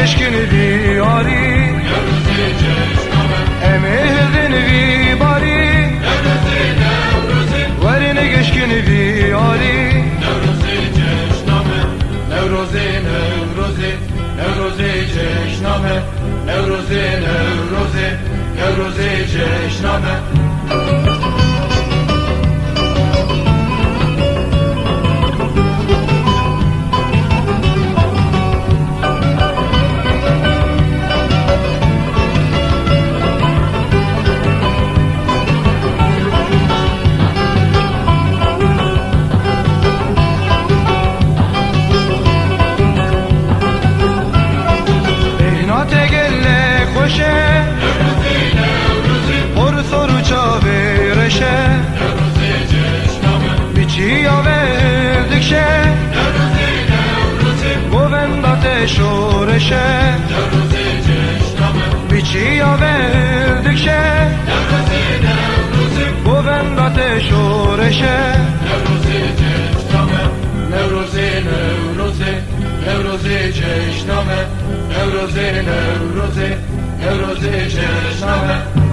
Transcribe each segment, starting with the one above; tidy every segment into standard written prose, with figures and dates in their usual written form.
گشکن بیاری امهدن وی باری ورن گشکن بیاری نوروزی نوروزی نوروزی جشنامه نوروزی نوروزی نوروزی جشنامه شورشه بیچی آوردک شه بوندات شورشه نوروزی نوروزی نوروزی جشنامه نوروزی نوروزی نوروزی جشنامه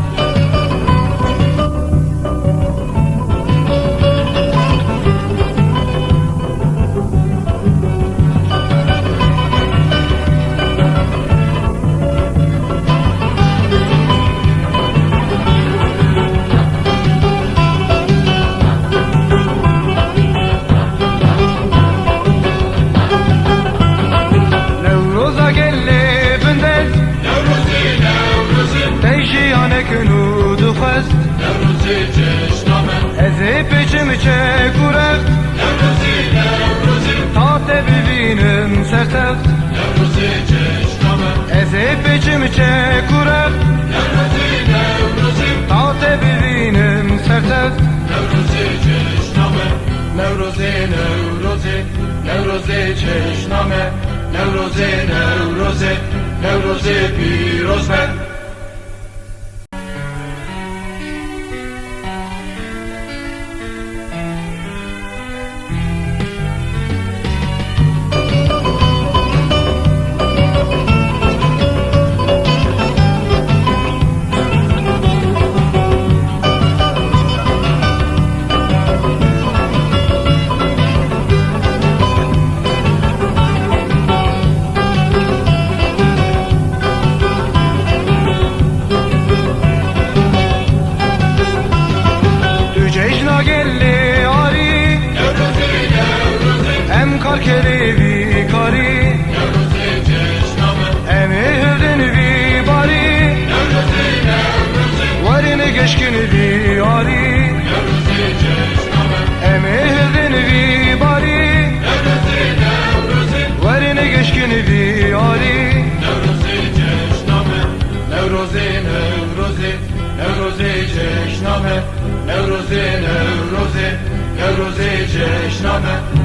ازی پیچم چه کورخت تا ببینم سرتخت ازی پیچم چه کورخت تا ببینم سرتخت نوروزی نوروزی نوروزی چشنامه نوروزی نوروزی نوروزی پیروز کری کاری امهدن وی باری ورن گشکن بیاری امهدن وی باری ورن گشکن بیاری نوروزی نوروزی نوروزی جشنامه نوروزی نوروزی نوروزی جشنامه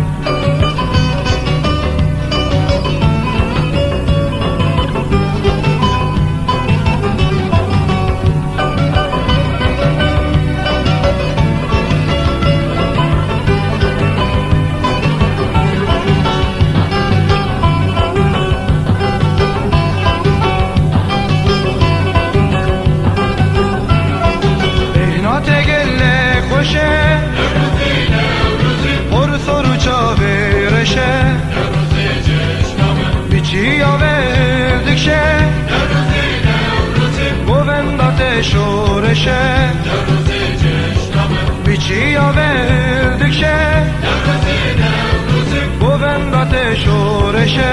بیچی آوردک شه بوندات شورشه بیچی آوردک شه بوندات شورشه